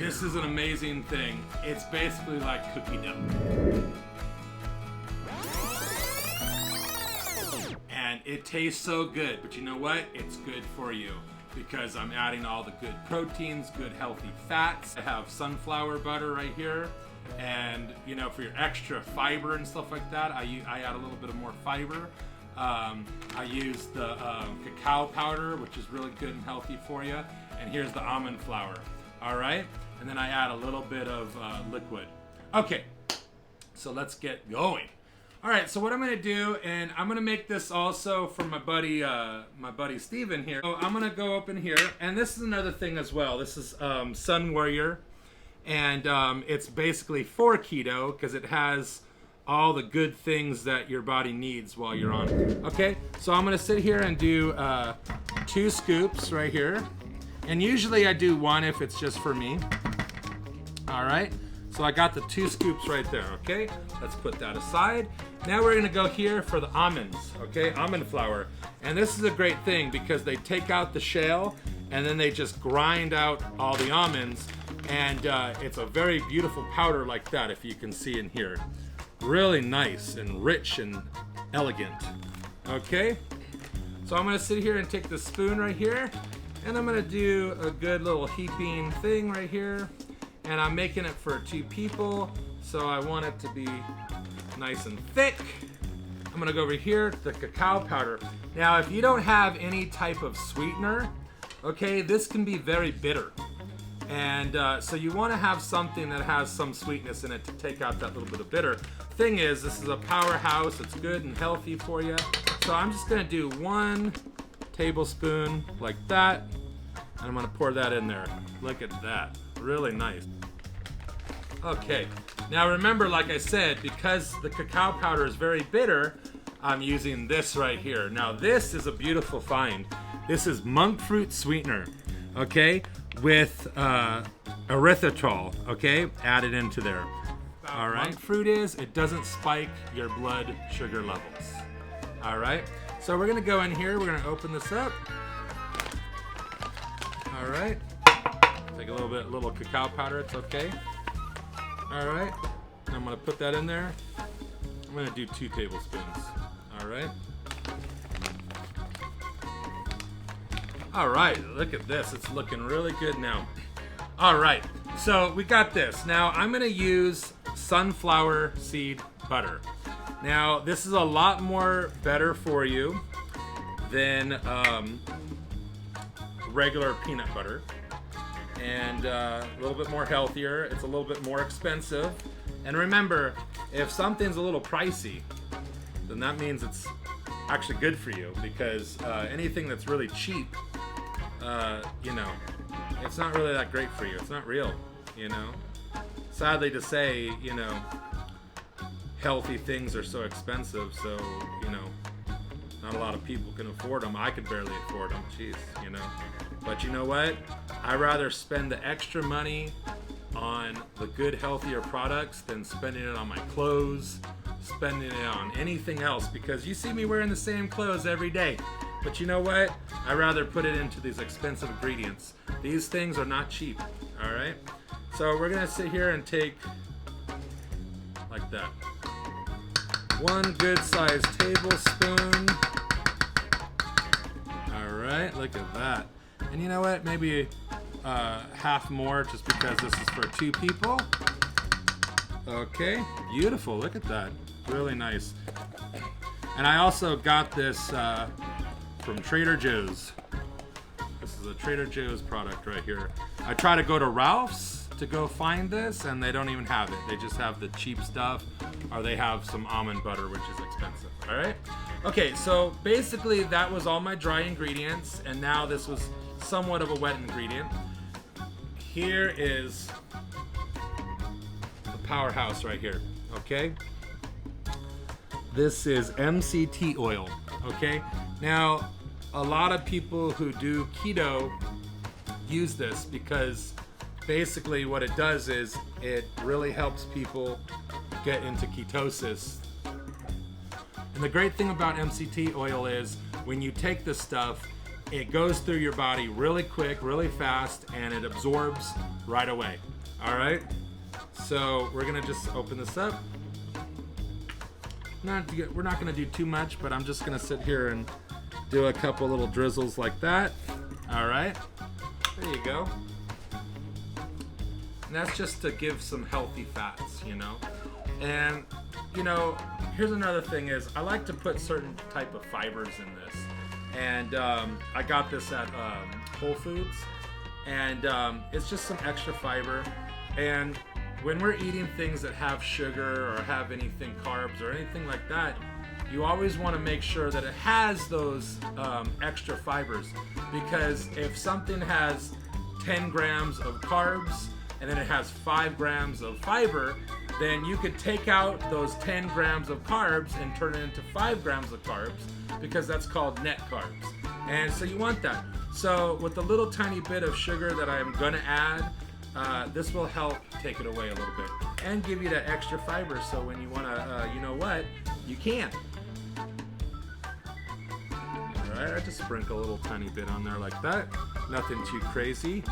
This is an amazing thing. It's basically like cookie dough. And it tastes so good, but you know what? It's good for you because I'm adding all the good proteins, good healthy fats. I have sunflower butter right here. And you know, for your extra fiber and stuff like that, I add a little bit of more fiber. I use the cacao powder, which is really good and healthy for you. And here's the almond flour. All right, and then I add a little bit of liquid. Okay, so let's get going. All right, so what I'm gonna do, and I'm gonna make this also for my buddy Steven here. So I'm gonna go up in here, and this is another thing as well. This is Sun Warrior, and it's basically for keto because it has all the good things that your body needs while you're on it. Okay, so I'm gonna sit here and do 2 scoops right here. And usually I do 1 if it's just for me. All right, so I got the 2 scoops right there, okay? Let's put that aside. Now we're gonna go here for the almonds, okay? Almond flour. And this is a great thing because they take out the shell and then they just grind out all the almonds. And it's a very beautiful powder like that, if you can see in here. Really nice and rich and elegant, okay? So I'm gonna sit here and take the spoon right here. And I'm gonna do a good little heaping thing right here. And I'm making it for 2 people, so I want it to be nice and thick. I'm gonna go over here to the cacao powder. Now, if you don't have any type of sweetener, okay, this can be very bitter. And so you wanna have something that has some sweetness in it to take out that little bit of bitter. Thing is, this is a powerhouse, it's good and healthy for you. So I'm just gonna do 1 tablespoon like that, and I'm gonna pour that in there. Look at that, really nice. Okay, now remember, like I said, because the cacao powder is very bitter, I'm using this right here. Now this is a beautiful find. This is monk fruit sweetener, okay, with erythritol, okay, added into there. All right, monk fruit is, it doesn't spike your blood sugar levels. All right. So we're gonna go in here, we're gonna open this up. All right, take a little cacao powder, it's okay. All right, I'm gonna put that in there. I'm gonna do 2 tablespoons, all right. All right, look at this, it's looking really good now. All right, so we got this. Now I'm gonna use sunflower seed butter. Now, this is a lot more better for you than regular peanut butter, and a little bit more healthier. It's a little bit more expensive. And remember, if something's a little pricey, then that means it's actually good for you, because anything that's really cheap, you know, it's not really that great for you. It's not real, you know. Sadly to say, you know, healthy things are so expensive, so, you know, not a lot of people can afford them. I could barely afford them, jeez, you know. But you know what? I'd rather spend the extra money on the good, healthier products than spending it on my clothes, spending it on anything else, because you see me wearing the same clothes every day. But you know what? I'd rather put it into these expensive ingredients. These things are not cheap, all right? So we're gonna sit here and take, like that, 1 good sized tablespoon. All right, look at that. And you know what? Maybe half more, just because this is for 2 people. Okay, beautiful. Look at that. Really nice. And I also got this from Trader Joe's. This is a Trader Joe's product right here. I try to go to Ralph's to go find this, and they don't even have it. They just have the cheap stuff, or they have some almond butter, which is expensive. All right. Okay, so basically that was all my dry ingredients, and now this was somewhat of a wet ingredient. Here is the powerhouse right here. Okay. This is MCT oil. Okay. Now, a lot of people who do keto use this because basically what it does is it really helps people get into ketosis. And the great thing about MCT oil is when you take this stuff, it goes through your body really quick, really fast, and it absorbs right away. All right, so we're gonna just open this up. We're not gonna do too much, but I'm just gonna sit here and do a couple little drizzles like that. All right, there you go. And that's just to give some healthy fats, you know. And you know, here's another thing is I like to put certain type of fibers in this. And I got this at Whole Foods, and it's just some extra fiber. And when we're eating things that have sugar or have anything carbs or anything like that, you always want to make sure that it has those extra fibers, because if something has 10 grams of carbs and then it has 5 grams of fiber, then you could take out those 10 grams of carbs and turn it into 5 grams of carbs, because that's called net carbs. And so you want that. So with the little tiny bit of sugar that I'm gonna add, this will help take it away a little bit and give you that extra fiber, so when you wanna, you know what, you can. All right, I just sprinkle a little tiny bit on there like that. Nothing too crazy.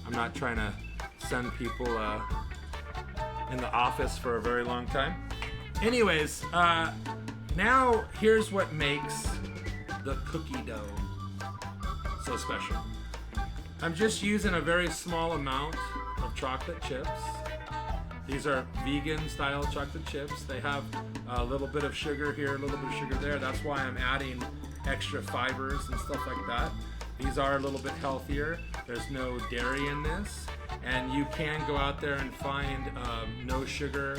I'm not trying to send people in the office for a very long time. Anyways, now here's what makes the cookie dough so special. I'm just using a very small amount of chocolate chips. These are vegan style chocolate chips. They have a little bit of sugar here, a little bit of sugar there. That's why I'm adding extra fibers and stuff like that. These are a little bit healthier. There's no dairy in this. And you can go out there and find no sugar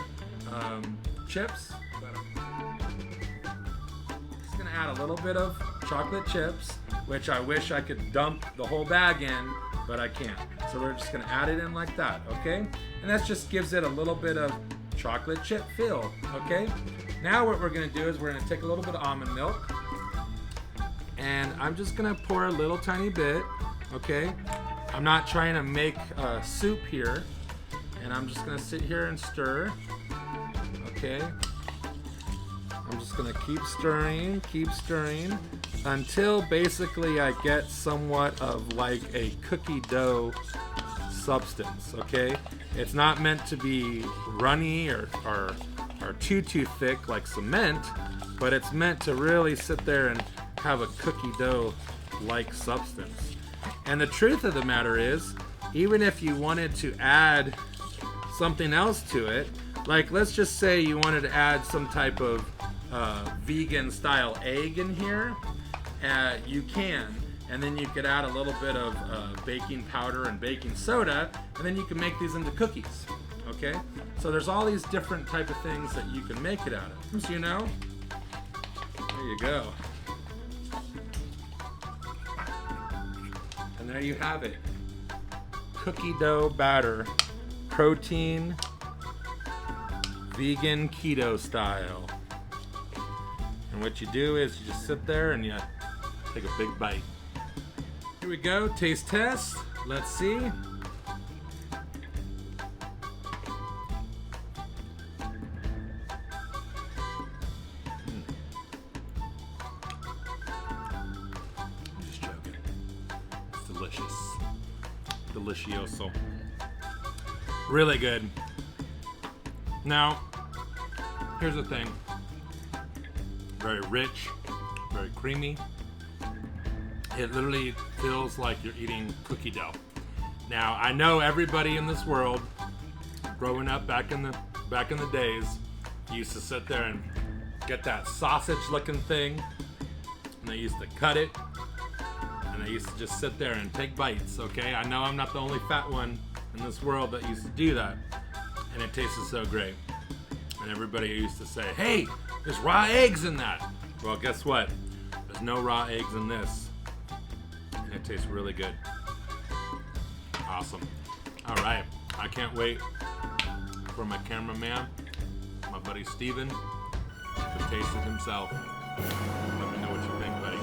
chips. But I'm just gonna add a little bit of chocolate chips, which I wish I could dump the whole bag in, but I can't. So we're just gonna add it in like that, okay? And that just gives it a little bit of chocolate chip feel, okay? Now what we're gonna do is we're gonna take a little bit of almond milk, and I'm just gonna pour a little tiny bit, okay? I'm not trying to make a soup here, and I'm just gonna sit here and stir, okay? I'm just gonna keep stirring until basically I get somewhat of like a cookie dough substance, okay? It's not meant to be runny or too thick like cement, but it's meant to really sit there and have a cookie dough like substance. And the truth of the matter is, even if you wanted to add something else to it, like let's just say you wanted to add some type of vegan style egg in here, you can. And then you could add a little bit of baking powder and baking soda, and then you can make these into cookies, okay? So there's all these different type of things that you can make it out of, so you know. There you go. And there you have it. Cookie dough batter, protein, vegan keto style. And what you do is you just sit there and you take a big bite. Here we go, taste test. Let's see. I'm just joking. It's delicious. Delicioso. Really good. Now, here's the thing. Very rich, very creamy. It literally feels like you're eating cookie dough. Now, I know everybody in this world, growing up back in the days, used to sit there and get that sausage-looking thing, and they used to cut it, and they used to just sit there and take bites. Okay, I know I'm not the only fat one in this world that used to do that, and it tasted so great. And everybody used to say, "Hey, there's raw eggs in that." Well, guess what? There's no raw eggs in this. And it tastes really good. Awesome. All right. I can't wait for my cameraman, my buddy Steven, to taste it himself. Let me know what you think, buddy.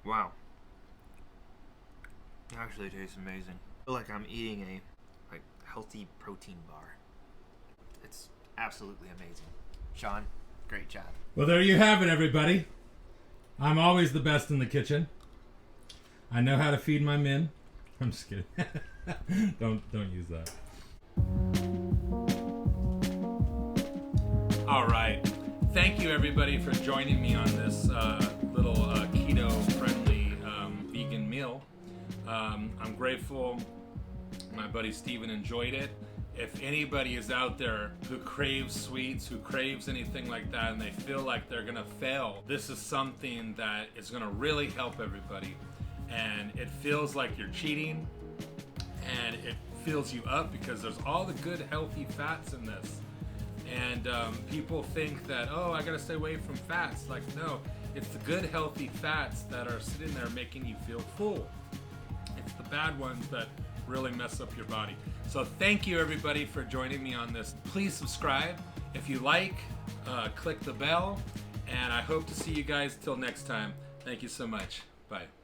Wow. It actually tastes amazing. I feel like I'm eating a healthy protein bar. It's absolutely amazing. Sean, great job. Well, there you have it, everybody. I'm always the best in the kitchen. I know how to feed my men. I'm just kidding. Don't use that. All right. Thank you, everybody, for joining me on this little keto-friendly vegan meal. I'm grateful my buddy Steven enjoyed it. If anybody is out there who craves sweets, who craves anything like that, and they feel like they're gonna fail, this is something that is gonna really help everybody. And it feels like you're cheating, and it fills you up because there's all the good healthy fats in this. And people think that, oh, I gotta stay away from fats. Like, no, it's the good healthy fats that are sitting there making you feel full. It's the bad ones that really mess up your body. So thank you, everybody, for joining me on this. Please subscribe. If you like, click the bell. And I hope to see you guys till next time. Thank you so much. Bye.